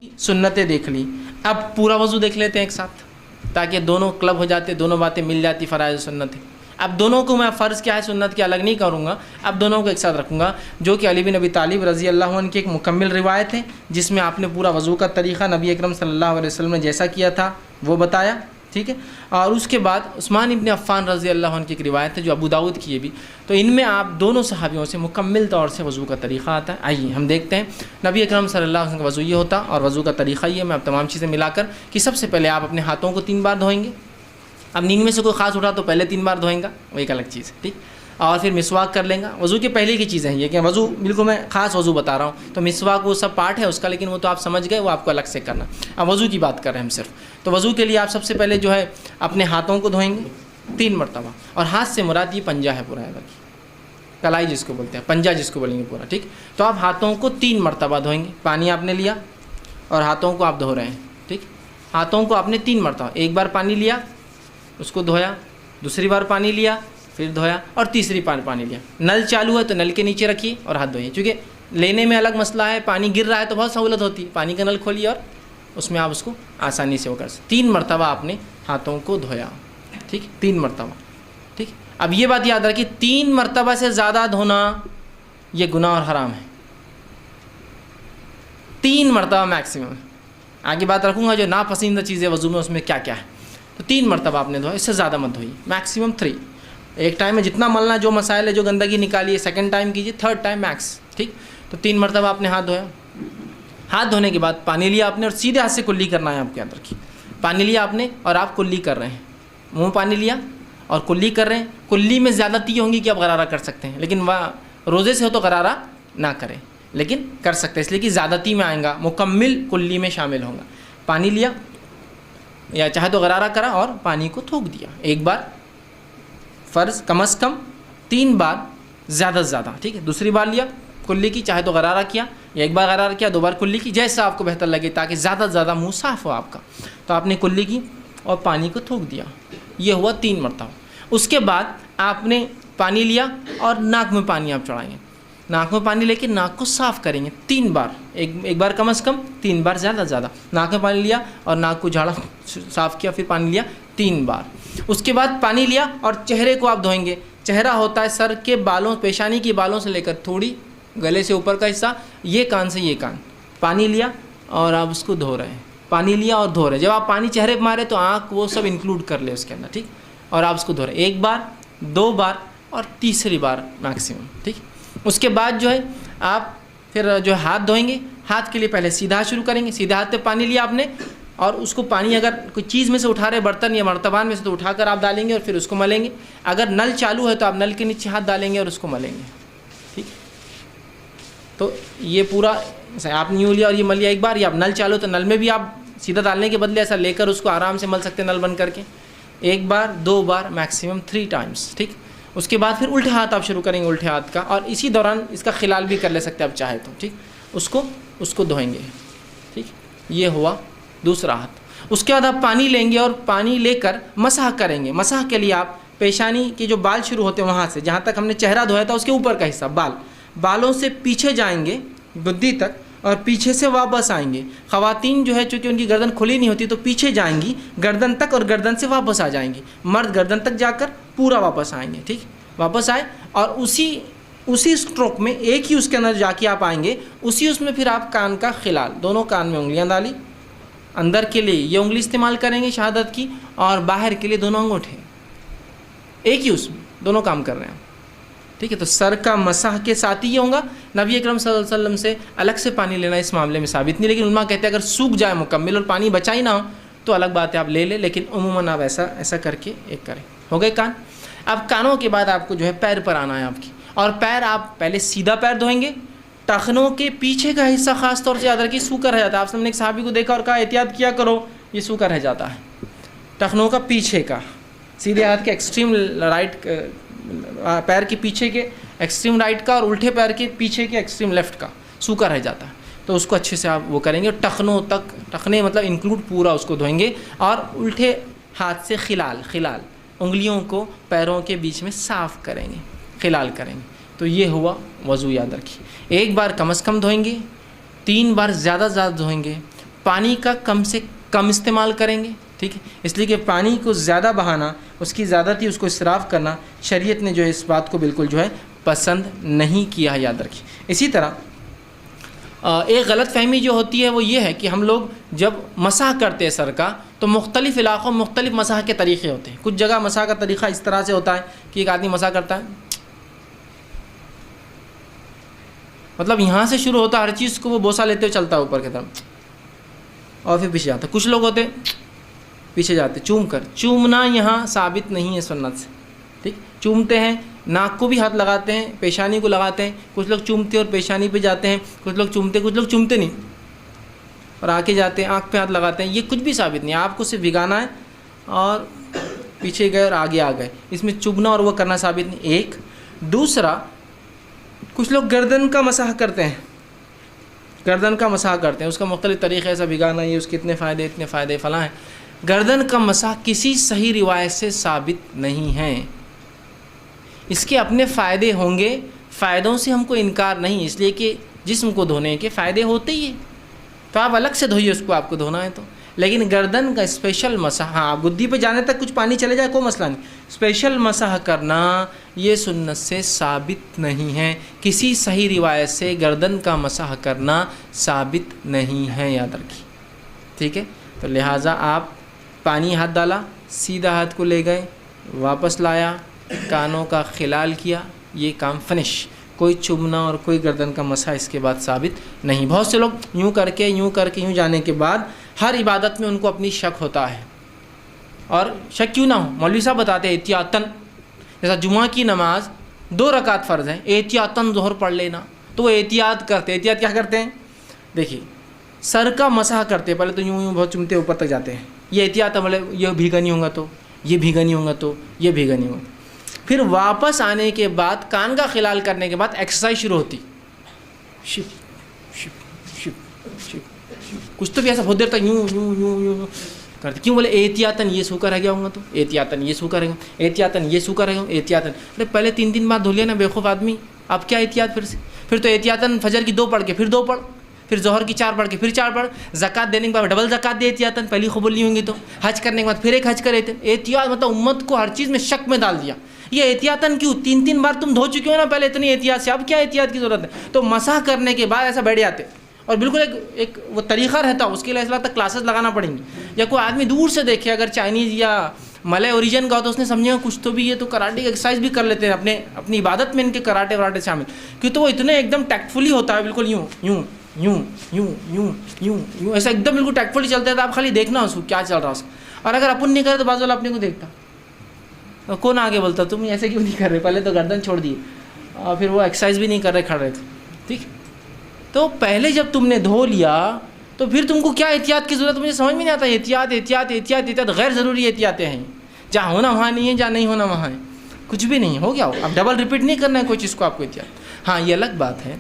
सुन्नतें देख ली, अब पूरा वज़ू देख लेते हैं एक साथ, ताकि दोनों क्लब हो जाते, दोनों बातें मिल जाती, फ़राइज़ सुन्नतें। अब दोनों को मैं फ़र्ज़ क्या है सुन्नत की अलग नहीं करूँगा, अब दोनों को एक साथ रखूँगा, जो कि अली बिन अबी तालिब रज़ी अल्लाह अन्हु की एक मुकम्मल रिवायत है, जिसमें आपने पूरा वज़ू का तरीक़ा नबी अकरम सल्लल्लाहु अलैहि वसल्लम ने जैसा किया था वो बताया, ठीक है। और उसके बाद उस्मान इब्न अफ़्फ़ान रज़ी अल्लाह अन्हु की एक रिवायत है जो अबू दाऊद की है भी, तो इनमें आप दोनों सहाबियों से मुकम्मल तौर से वज़ू का तरीक़ा आता है। आइए हम देखते हैं नबी अकरम सल्लल्लाहु अलैहि वसल्लम का वज़ू ये होता और वज़ू का तरीक़ा ये। मैं अब तमाम चीज़ें मिलाकर कि सबसे पहले आप अपने हाथों को 3 बार धोएंगे। अब नींद में से कोई ख़ास उठा तो पहले 3 बार धोएंगा, वो एक अलग चीज़ है, ठीक। और फिर मिसवाक कर लेंगे। वज़ू के पहले की चीज़ें हैं ये कि वज़ू बिल्कुल मैं ख़ास वज़ू बता रहा हूँ, तो मिसवाक वो सब पार्ट है उसका, लेकिन वो तो आप समझ गए, वो आपको अलग से करना। अब वज़ू की बात कर रहे हैं हम सिर्फ, तो वज़ू के लिए आप सबसे पहले जो है अपने हाथों को धोएंगे 3 मरतबा, और हाथ से मुराद ये पंजा है पूरा है, कलाई जिसको बोलते हैं, पंजा जिसको बोलेंगे पूरा, ठीक। तो आप हाथों को 3 मरतबा धोएंगे। पानी आपने लिया और हाथों को आप धो रहे हैं, ठीक। हाथों को आपने 3 मरतबा, एक बार पानी लिया उसको धोया, दूसरी बार पानी लिया फिर धोया, और तीसरी बार पानी लिया। नल चालू है तो नल के नीचे रखिए और हाथ धोइए, क्योंकि लेने में अलग मसला है, पानी गिर रहा है तो बहुत सहूलत होती है, पानी का नल खोलिए और उसमें आप उसको आसानी से वो कर सकते। 3 मरतबा आपने हाथों को धोया, ठीक, 3 मरतबा, ठीक। अब ये बात याद रखिए 3 मरतबा से ज़्यादा धोना ये गुनाह और हराम है, 3 मरतबा मैक्सिमम। आगे बात रखूँगा जो नापसंदीदा चीज़ें वज़ू में उसमें क्या क्या है, तो 3 मरतबा आपने धोया, इससे ज़्यादा मत धोइए, मैक्सिमम 3। एक टाइम में जितना मलना, जो मसाइल है, जो गंदगी निकालिए, सेकंड टाइम कीजिए, थर्ड टाइम मैक्स, ठीक। तो 3 मरतबा आपने हाथ धोया। हाथ धोने के बाद पानी लिया आपने और सीधे हाथ से कुल्ली करना है आपके याद रखिए। पानी लिया आपने और आप कुल्ली कर रहे हैं, मुँह पानी लिया और कुल्ली कर रहे हैं। कुल्ली में ज़्यादती होंगी कि आप गरारा कर सकते हैं, लेकिन वह रोज़े से हो तो गरारा ना करें, लेकिन कर सकते हैं इसलिए कि ज़्यादती में आएगा, मुकम्मल कुल्ली में शामिल होगा। पानी लिया या चाहे तो गरारा करा और पानी को थूक दिया, एक बार फ़र्ज़ कम से कम 3 बार, ज़्यादा से ज़्यादा, ठीक है। दूसरी बार लिया कुल्ली की, चाहे तो गरारा किया या एक बार गरारा किया, 2 बार कुल्ली की, जैसा आपको बेहतर लगे, ताकि ज़्यादा से ज़्यादा मुँह साफ़ हो आपका। तो आपने कुल्ली की और पानी को थूक दिया, ये हुआ 3 मरतबा। उसके बाद आपने पानी लिया और नाक में पानी आप चढ़ाएंगे, नाक में पानी लेके नाक को साफ़ करेंगे 3 बार, एक बार कम से कम, 3 बार ज़्यादा से ज़्यादा। नाक में पानी लिया और नाक को झाड़ा, साफ़ किया, फिर पानी लिया 3 बार। उसके बाद पानी लिया और चेहरे को आप धोएंगे। चेहरा होता है सर के बालों, पेशानी के बालों से लेकर थोड़ी गले से ऊपर का हिस्सा, ये कान से ये कान। पानी लिया और आप उसको धो रहे हैं, पानी लिया और धो रहे हैं। जब आप पानी चेहरे पर मारे तो आँख वो सब इंक्लूड कर ले उसके अंदर, ठीक। और आप उसको धो रहे हैं 1 बार, 2 बार और तीसरी बार मैक्सिमम, ठीक। उसके बाद जो है आप फिर जो है हाथ धोएंगे। हाथ के लिए पहले सीधा हाथ शुरू करेंगे। सीधे हाथ पे पानी लिया आपने और उसको पानी अगर कोई चीज़ में से उठा रहे, बर्तन या मर्तबान में से, तो उठाकर आप डालेंगे और फिर उसको मलेंगे। अगर नल चालू है तो आप नल के नीचे हाथ डालेंगे और उसको मलेंगे, ठीक। तो ये पूरा आपने यूँ लिया और ये मल लिया एक बार, या आप नल चालू तो नल में भी आप सीधा डालने के बदले ऐसा लेकर उसको आराम से मल सकते हैं नल बंद करके, 1 बार, 2 बार, मैक्सिमम 3 टाइम्स, ठीक। उसके बाद फिर उल्टे हाथ आप शुरू करेंगे, उल्टे हाथ का, और इसी दौरान इसका खिलाल भी कर ले सकते हैं आप चाहे तो, ठीक। उसको धोएंगे, ठीक। ये हुआ दूसरा हाथ। उसके बाद आप पानी लेंगे और पानी लेकर मसाह करेंगे। मसाह के लिए आप पेशानी के जो बाल शुरू होते हैं वहाँ से, जहाँ तक हमने चेहरा धोया था उसके ऊपर का हिस्सा, बालों से पीछे जाएंगे गुद्दी तक और पीछे से वापस आएंगे। ख़वातीन जो है चूँकि उनकी गर्दन खुली नहीं होती तो पीछे जाएंगी गर्दन तक और गर्दन से वापस आ जाएंगी। मर्द गर्दन तक जाकर पूरा वापस आएंगे, ठीक। वापस आए और उसी स्ट्रोक में एक ही उसके अंदर जाके आप आएंगे, उसमें फिर आप कान का खिलाल, दोनों कान में उंगलियां डाली, अंदर के लिए ये उंगली इस्तेमाल करेंगे शहादत की और बाहर के लिए दोनों अंगूठे, एक ही उसमें दोनों काम कर रहे हैं, ठीक है। तो सर का मसाह के साथ ही ये होगा। नबी अकरम सल्लल्लाहु अलैहि वसल्लम से अलग से पानी लेना इस मामले में साबित नहीं, लेकिन उलमा कहते हैं अगर सूख जाए मुकम्मल और पानी बचा ही ना हो तो अलग बात है, आप ले लें, लेकिन उमूमन आप ऐसा करके एक करें। हो गए कान। अब कानों के बाद आपको जो है पैर पर आना है आपकी, और पैर आप पहले सीधा पैर धोएंगे। टखनों के पीछे का हिस्सा खास तौर से याद रखिए सूखा रह जाता है। आप सबने एक सहाबी को देखा और कहा एहतियात किया करो, ये सूखा रह जाता है। टखनों का पीछे का, सीधे हाथ के एक्सट्रीम राइट, पैर के पीछे के एक्सट्रीम राइट का और उल्टे पैर के पीछे के एक्सट्रीम लेफ्ट का सूखा रह जाता है, तो उसको अच्छे से आप वो करेंगे। टखनों तक, टखने मतलब इंक्लूड पूरा उसको धोएंगे और उल्टे हाथ से खिलाल उंगलियों को पैरों के बीच में साफ़ करेंगे, खिलाल करेंगे। तो ये हुआ वज़ू, याद रखिए। 1 बार कम से कम धोएंगे, 3 बार ज़्यादा धोएंगे, پانی کا کم سے کم استعمال کریں گے، ٹھیک ہے، اس لیے کہ پانی کو زیادہ بہانا، اس کی زیادتی، اس کو اسراف کرنا شریعت نے جو ہے اس بات کو بالکل جو ہے پسند نہیں کیا ہے، یاد رکھیے۔ اسی طرح ایک غلط فہمی جو ہوتی ہے وہ یہ ہے کہ ہم لوگ جب مسح کرتے ہیں سر کا تو مختلف علاقوں میں مختلف مسح کے طریقے ہوتے ہیں۔ کچھ جگہ مسح کا طریقہ اس طرح سے ہوتا ہے کہ ایک آدمی مسح کرتا ہے، مطلب یہاں سے شروع ہوتا ہے ہر چیز کو وہ بوسہ لیتے ہوئے چلتا ہے اوپر کی طرف اور پھر پیچھے جاتا ہے۔ کچھ لوگ ہوتے پیچھے جاتے چوم کر، چومنا یہاں ثابت نہیں ہے سنت سے، ٹھیک، چومتے ہیں، ناک کو بھی ہاتھ لگاتے ہیں، پیشانی کو لگاتے ہیں، کچھ لوگ چومتے اور پیشانی پہ جاتے ہیں، کچھ لوگ چومتے نہیں اور آگے جاتے ہیں، آنکھ پہ ہاتھ لگاتے ہیں، یہ کچھ بھی ثابت نہیں، آپ کو صرف بھگانا ہے اور پیچھے گئے اور آگے آ گئے، اس میں چبنا اور وہ کرنا ثابت نہیں۔ ایک دوسرا، کچھ لوگ گردن کا مسح کرتے ہیں، گردن کا مسح کرتے ہیں، اس کا مختلف طریقے ایسا بھگانا، یہ اس کے اتنے فائدے فلاں ہیں۔ گردن کا مسح کسی صحیح روایت سے ثابت نہیں ہے، اس کے اپنے فائدے ہوں گے، فائدوں سے ہم کو انکار نہیں، اس لیے کہ جسم کو دھونے کے فائدے ہوتے ہی ہیں، تو آپ الگ سے دھوئیے اس کو، آپ کو دھونا ہے تو۔ لیکن گردن کا اسپیشل مسح، ہاں گدی پہ جانے تک کچھ پانی چلے جائے کوئی مسئلہ نہیں، اسپیشل مسح کرنا یہ سنت سے ثابت نہیں ہے، کسی صحیح روایت سے گردن کا مسح کرنا ثابت نہیں ہے، یاد رکھیے، ٹھیک ہے۔ تو لہٰذا آپ پانی ہاتھ ڈالا، سیدھا ہاتھ کو لے گئے، واپس لایا، کانوں کا خلال کیا، یہ کام فنش، کوئی چومنا اور کوئی گردن کا مسح اس کے بعد ثابت نہیں۔ بہت سے لوگ یوں کر کے یوں جانے کے بعد ہر عبادت میں ان کو اپنی شک ہوتا ہے، اور شک کیوں نہ ہو، مولوی صاحب بتاتے ہیں احتیاطاً، جیسا جمعہ کی نماز 2 رکعت فرض ہیں، احتیاطاً ظہر پڑھ لینا، تو وہ احتیاط کرتے، احتیاط کیا کرتے ہیں، دیکھیے سر کا مسح کرتے، پہلے تو یوں بہت چومتے اوپر تک جاتے ہیں، یہ احتیاط عمل ہے، یہ بھیگا نہیں ہوگا تو یہ بھیگا نہیں ہوگا تو یہ بھیگا نہیں ہوگا۔ پھر واپس آنے کے بعد کان کا خلال کرنے کے بعد ایکسرسائز شروع ہوتی، شپ شپ شپ شپ، کچھ تو بھی ایسا بہت دیر تک یوں کرتے، کیوں بولے احتیاطاً یہ سوکھا رہ گیا ہوں گا تو احتیاطاً یہ سوکھا رہے گا، احتیاطاً یہ سوکھا رہے گا، احتیاطاً، ارے پہلے 3 دن بعد دھو لیا نا بیوقوف آدمی، اب کیا احتیاط پھر سے، پھر تو احتیاطاً فجر کی 2 پڑھ کے پھر 2 پڑھ، پھر ظہر کی 4 پڑھ کے پھر 4 پڑھ، زکوٰۃ دینے کے بعد ڈبل زکوٰۃ دے احتیاطاً، پہلی قبول نہیں ہوں گی تو، حج کرنے کے بعد پھر ایک حج کرے تھے، احتیاط مطلب امت کو ہر چیز میں شک میں ڈال دیا، یہ احتیاطاً کیوں، 3 بار تم دھو چکے ہو نا پہلے اتنی احتیاط سے، اب کیا احتیاط کی ضرورت ہے، تو مسح کرنے کے بعد ایسا بیٹھ جاتے، اور بالکل ایک وہ طریقہ رہتا، اس کے لیے ایسا تک کلاسز لگانا پڑیں گی، یا کوئی آدمی دور سے دیکھے اگر چائنیز یا ملے اوریجن کا ہو تو اس نے سمجھا کچھ تو بھی، یہ تو کراٹے کی ایکسرسائز بھی کر لیتے ہیں، اپنی عبادت میں ان کے کراٹے وراٹے شامل، کیوں تو وہ اتنے ایک دم ٹیکٹفلی ہوتا ہے، بالکل یوں یوں یوں یوں یوں یوں یوں ایسا ایک دم بالکل ٹیکٹفلی چلتا ہے، تو آپ خالی دیکھنا اس کو کیا چل رہا ہے اس کو، اور اگر اپن نہیں کرے تو بعض والا اپنے کو دیکھتا، کون آگے بولتا تم ایسے کیوں نہیں کر رہے، پہلے تو گردن چھوڑ دیے اور پھر وہ ایکسرسائز بھی نہیں کر رہے، کھڑ رہے تھے، ٹھیک، تو پہلے جب تم نے دھو لیا تو پھر تم کو کیا احتیاط کی ضرورت، مجھے سمجھ میں نہیں آتا، احتیاط غیر ضروری احتیاطیں ہیں، جہاں ہونا وہاں نہیں ہے، جہاں نہیں ہونا وہاں ہے، کچھ بھی نہیں ہو گیا ہو، اب ڈبل ریپیٹ نہیں کرنا ہے کوئی چیز کو آپ کو احتیاط۔ ہاں یہ الگ بات ہے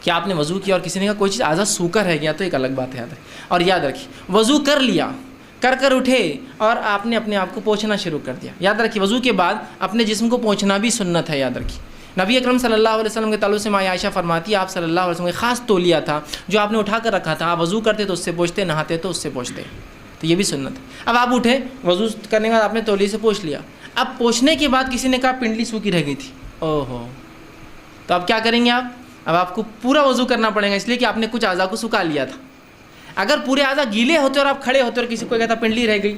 کہ آپ نے وضو کیا اور کسی نے کہا کوئی چیز آزاد سوکھا رہ گیا تو ایک الگ بات ہے، یاد ہے، اور یاد رکھیے وضو کر لیا، کر اٹھے اور آپ نے اپنے آپ کو پوچھنا شروع کر دیا، یاد رکھیے وضو کے بعد اپنے جسم کو پوچھنا بھی سنت ہے، یاد رکھیے نبی اکرم صلی اللہ علیہ وسلم کے تعلق سے ماں عائشہ فرماتی ہے آپ صلی اللہ علیہ وسلم کا خاص تولیہ تھا جو آپ نے اٹھا کر رکھا تھا، آپ وضو کرتے تو اس سے پوچھتے، نہاتے تو اس سے پوچھتے، تو یہ بھی سنت ہے۔ اب آپ اٹھے وضو کرنے کے بعد آپ نے تولیے سے پوچھ لیا، اب پوچھنے کے بعد کسی نے کہا پنڈلی سوکھی رہ گئی تھی، اوہو، تو اب کیا کریں گے اب آپ کو پورا وضو کرنا پڑے گا، اس لیے کہ آپ نے کچھ اعضاء کو سکھا لیا تھا۔ اگر پورے اعضاء گیلے ہوتے اور آپ کھڑے ہوتے اور کسی کو کہتا پنڈلی رہ گئی،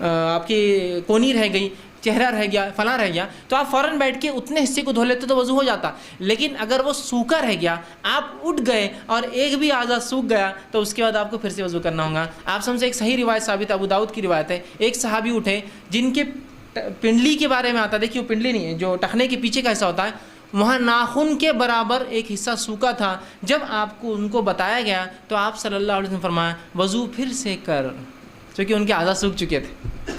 آپ کی کونی رہ گئی، چہرہ رہ گیا، فلاں رہ گیا، تو آپ فوراً بیٹھ کے اتنے حصے کو دھو لیتے تو وضو ہو جاتا، لیکن اگر وہ سوکھا رہ گیا، آپ اٹھ گئے اور ایک بھی اعضاء سوکھ گیا تو اس کے بعد آپ کو پھر سے وضو کرنا ہوگا۔ آپ سب سے ایک صحیح روایت ثابت ابو داؤد کی روایت ہے، ایک صحابی اٹھے جن کے پنڈلی کے بارے میں آتا، دیکھیے وہ پنڈلی نہیں ہے، جو ٹخنے کے پیچھے کا حصہ ہوتا ہے، وہاں ناخن کے برابر ایک حصہ سوکھا تھا، جب آپ کو ان کو بتایا گیا تو آپ صلی اللہ علیہ وسلم نے فرمایا وضو پھر سے کر، کیونکہ ان کے اعضاء سوکھ چکے تھے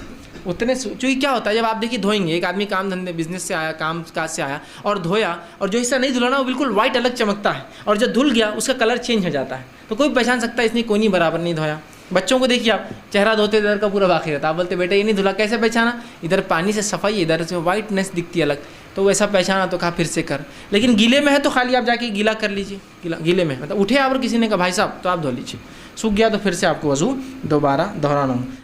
اتنے، چونکہ کیا ہوتا ہے جب آپ دیکھیے دھوئیں گے، ایک آدمی کام دھندے بزنس سے آیا، کام کاج سے آیا اور دھویا، اور جو حصہ نہیں دھلانا وہ بالکل وائٹ الگ چمکتا ہے، اور جب دھل گیا اس کا کلر چینج ہو جاتا ہے، تو کوئی پہچان سکتا ہے اس نے کوئی نہیں برابر نہیں دھویا۔ بچوں کو دیکھیے آپ چہرہ دھوتے ادھر کا پورا باقی رہتا، آپ بولتے بیٹا یہ نہیں دھلا، کیسے پہچانا، ادھر پانی سے صفائی، ادھر سے وائٹنس دکھتی ہے الگ، تو ویسا پہچانا تو کہا پھر سے کر، لیکن گیلے میں ہے تو خالی آپ جا کے گیلا کر لیجیے، گیلے میں مطلب اٹھے آپ اور کسی نے کہا بھائی صاحب تو آپ دھو لیجیے، सूख गया तो फिर से आपको वज़ू दोबारा दोहराना हो।